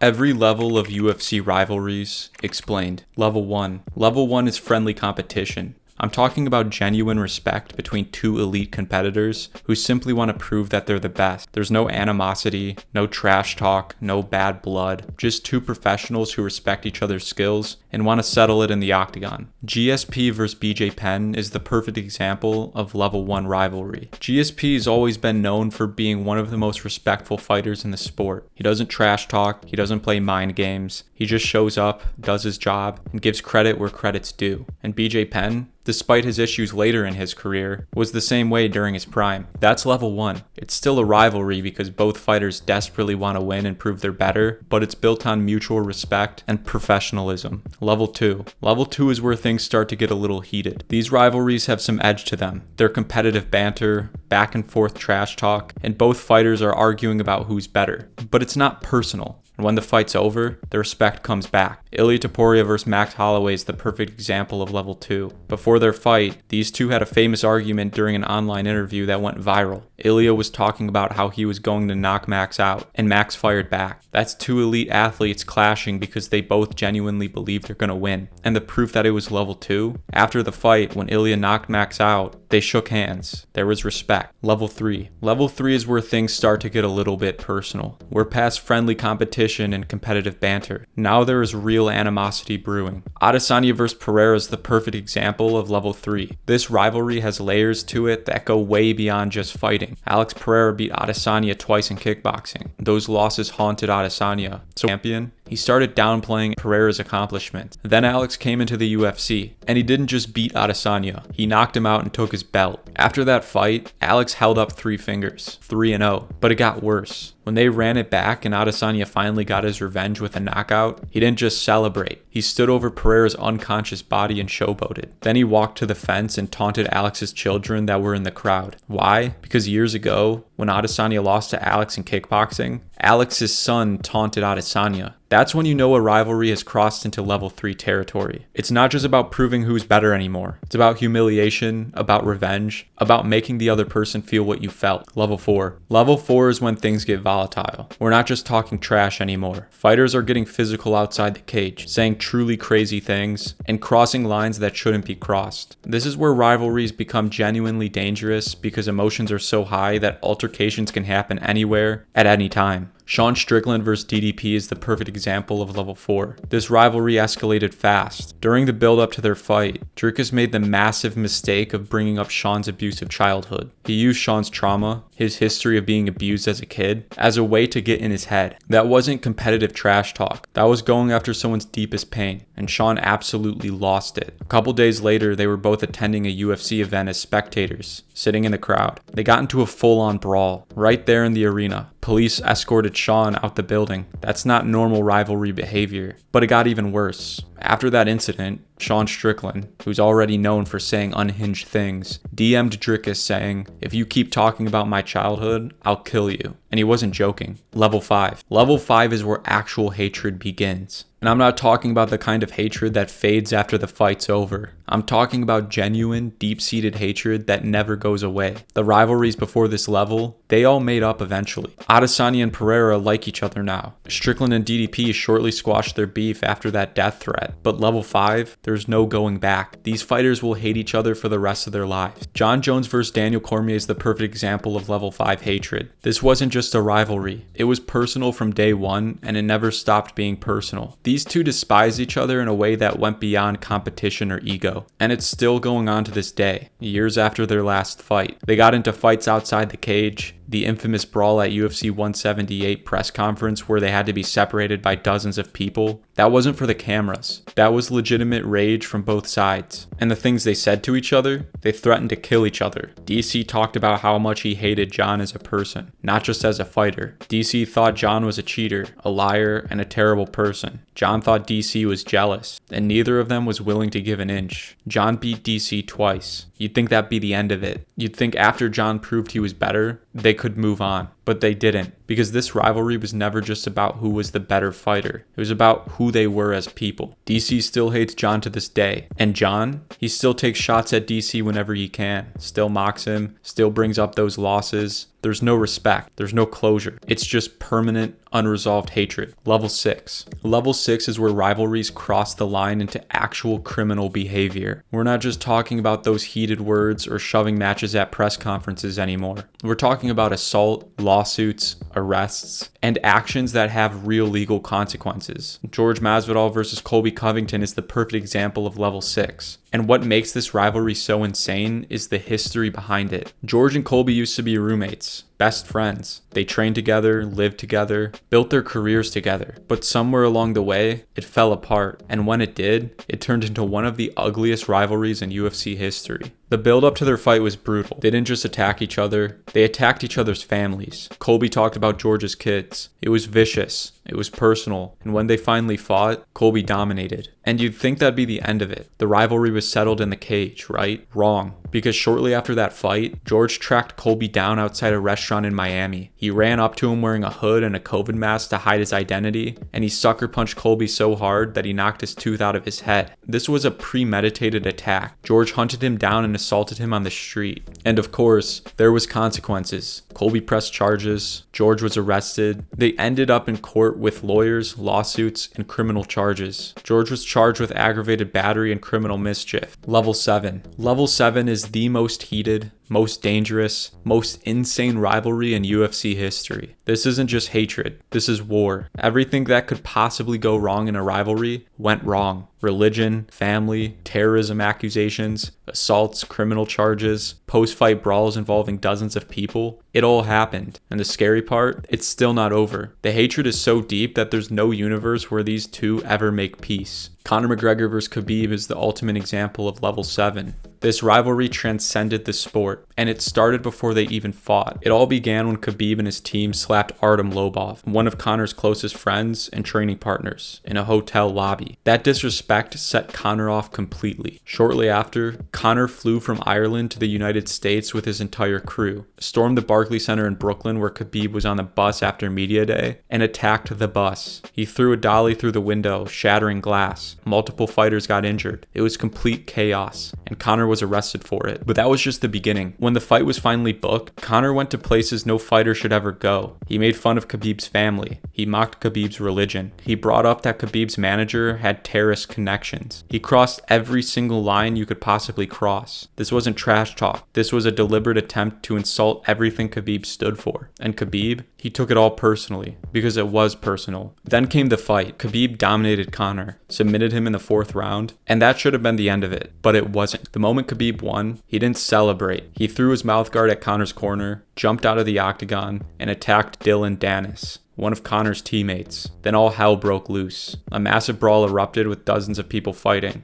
Every level of UFC rivalries explained. Level 1. Level 1 is friendly competition. I'm talking about genuine respect between two elite competitors who simply want to prove that they're the best. There's no animosity, no trash talk, no bad blood, just two professionals who respect each other's skills and want to settle it in the octagon. GSP vs BJ Penn is the perfect example of level 1 rivalry. GSP has always been known for being one of the most respectful fighters in the sport. He doesn't trash talk, he doesn't play mind games, he just shows up, does his job, and gives credit where credit's due. And BJ Penn, despite his issues later in his career, was the same way during his prime. That's level 1. It's still a rivalry because both fighters desperately want to win and prove they're better, but it's built on mutual respect and professionalism. Level 2. Level 2 is where things start to get a little heated. These rivalries have some edge to them. They're competitive banter, back and forth trash talk, and both fighters are arguing about who's better. But it's not personal. And when the fight's over, the respect comes back. Ilia Topuria vs Max Holloway is the perfect example of level 2. Before their fight, these two had a famous argument during an online interview that went viral. Ilia was talking about how he was going to knock Max out, and Max fired back. That's two elite athletes clashing because they both genuinely believe they're going to win. And the proof that it was level 2? After the fight, when Ilia knocked Max out, they shook hands. There was respect. Level 3. Level 3 is where things start to get a little bit personal. We're past friendly competition and competitive banter. Now there is real animosity brewing. Adesanya vs Pereira is the perfect example of level 3. This rivalry has layers to it that go way beyond just fighting. Alex Pereira beat Adesanya twice in kickboxing. Those losses haunted Adesanya. So champion, he started downplaying Pereira's accomplishments. Then Alex came into the UFC, and he didn't just beat Adesanya, he knocked him out and took his belt. After that fight, Alex held up 3 fingers, 3-0, but it got worse. When they ran it back and Adesanya finally got his revenge with a knockout, he didn't just celebrate. He stood over Pereira's unconscious body and showboated. Then he walked to the fence and taunted Alex's children that were in the crowd. Why? Because years ago, when Adesanya lost to Alex in kickboxing, Alex's son taunted Adesanya. That's when you know a rivalry has crossed into level 3 territory. It's not just about proving who's better anymore. It's about humiliation, about revenge, about making the other person feel what you felt. Level 4. Level 4 is when things get volatile. We're not just talking trash anymore. Fighters are getting physical outside the cage, saying truly crazy things, and crossing lines that shouldn't be crossed. This is where rivalries become genuinely dangerous because emotions are so high that altercations can happen anywhere, at any time. Sean Strickland vs DDP is the perfect example of level 4. This rivalry escalated fast. During the build-up to their fight, Dricus made the massive mistake of bringing up Sean's abusive childhood. He used Sean's trauma, his history of being abused as a kid, as a way to get in his head. That wasn't competitive trash talk. That was going after someone's deepest pain, and Sean absolutely lost it. A couple days later, they were both attending a UFC event as spectators, sitting in the crowd. They got into a full-on brawl, right there in the arena. Police escorted Sean out the building. That's not normal rivalry behavior, but it got even worse. After that incident, Sean Strickland, who's already known for saying unhinged things, DM'd Dricus saying, "If you keep talking about my childhood, I'll kill you." And he wasn't joking. Level 5. Level 5 is where actual hatred begins. And I'm not talking about the kind of hatred that fades after the fight's over. I'm talking about genuine, deep-seated hatred that never goes away. The rivalries before this level, they all made up eventually. Adesanya and Pereira like each other now. Strickland and DDP shortly squashed their beef after that death threat. But level 5, there's no going back. These fighters will hate each other for the rest of their lives. John Jones vs Daniel Cormier is the perfect example of level 5 hatred. This wasn't just a rivalry. It was personal from day one, and it never stopped being personal. These two despised each other in a way that went beyond competition or ego. And it's still going on to this day, years after their last fight. They got into fights outside the cage. The infamous brawl at UFC 178 press conference where they had to be separated by dozens of people. That wasn't for the cameras. That was legitimate rage from both sides. And the things they said to each other, they threatened to kill each other. DC talked about how much he hated John as a person, not just as a fighter. DC thought John was a cheater, a liar, and a terrible person. John thought DC was jealous, and neither of them was willing to give an inch. John beat DC twice. You'd think that'd be the end of it. You'd think after John proved he was better, they could move on. But they didn't. because this rivalry was never just about who was the better fighter. It was about who they were as people. DC still hates John to this day, and John, he still takes shots at DC whenever he can, still mocks him, still brings up those losses. There's no respect. There's no closure. It's just permanent, unresolved hatred. Level 6. Level 6 is where rivalries cross the line into actual criminal behavior. We're not just talking about those heated words or shoving matches at press conferences anymore. We're talking about assault, lawsuits, arrests, and actions that have real legal consequences. George Masvidal versus Colby Covington is the perfect example of level 6. And what makes this rivalry so insane is the history behind it. George and Colby used to be roommates, best friends. They trained together, lived together, built their careers together. But somewhere along the way, it fell apart. And when it did, it turned into one of the ugliest rivalries in UFC history. The build up to their fight was brutal. They didn't just attack each other, they attacked each other's families. Colby talked about George's kids. It was vicious, it was personal, and when they finally fought, Colby dominated. And you'd think that'd be the end of it. The rivalry was settled in the cage, right? Wrong. Because shortly after that fight, George tracked Colby down outside a restaurant in Miami. He ran up to him wearing a hood and a COVID mask to hide his identity, and he sucker punched Colby so hard that he knocked his tooth out of his head. This was a premeditated attack. George hunted him down and assaulted him on the street. And of course, there was consequences. Colby pressed charges, George was arrested. They ended up in court with lawyers, lawsuits, and criminal charges. George was charged with aggravated battery and criminal mischief. Level 7. Level 7 is the most heated, most dangerous, most insane rivalry in UFC history. This isn't just hatred, this is war. Everything that could possibly go wrong in a rivalry went wrong. Religion, family, terrorism accusations, assaults, criminal charges, post-fight brawls involving dozens of people. It all happened. And the scary part, it's still not over. The hatred is so deep that there's no universe where these two ever make peace. Conor McGregor vs. Khabib is the ultimate example of level 7. This rivalry transcended the sport, and it started before they even fought. It all began when Khabib and his team slapped Artem Lobov, one of Conor's closest friends and training partners, in a hotel lobby. That disrespect set Conor off completely. Shortly after, Conor flew from Ireland to the United States with his entire crew, stormed the Barclays Center in Brooklyn where Khabib was on the bus after media day, and attacked the bus. He threw a dolly through the window, shattering glass. Multiple fighters got injured. It was complete chaos, and Conor was arrested for it. But that was just the beginning. When the fight was finally booked, Conor went to places no fighter should ever go. He made fun of Khabib's family. He mocked Khabib's religion. He brought up that Khabib's manager had terrorist connections. He crossed every single line you could possibly cross. This wasn't trash talk. This was a deliberate attempt to insult everything Khabib stood for. And Khabib, he took it all personally, because it was personal. Then came the fight. Khabib dominated Conor, submitted him in the 4th round, and that should have been the end of it, but it wasn't. The moment Khabib won, he didn't celebrate. He threw his mouthguard at Conor's corner, jumped out of the octagon, and attacked Dylan Dennis, one of Conor's teammates. Then all hell broke loose. A massive brawl erupted with dozens of people fighting.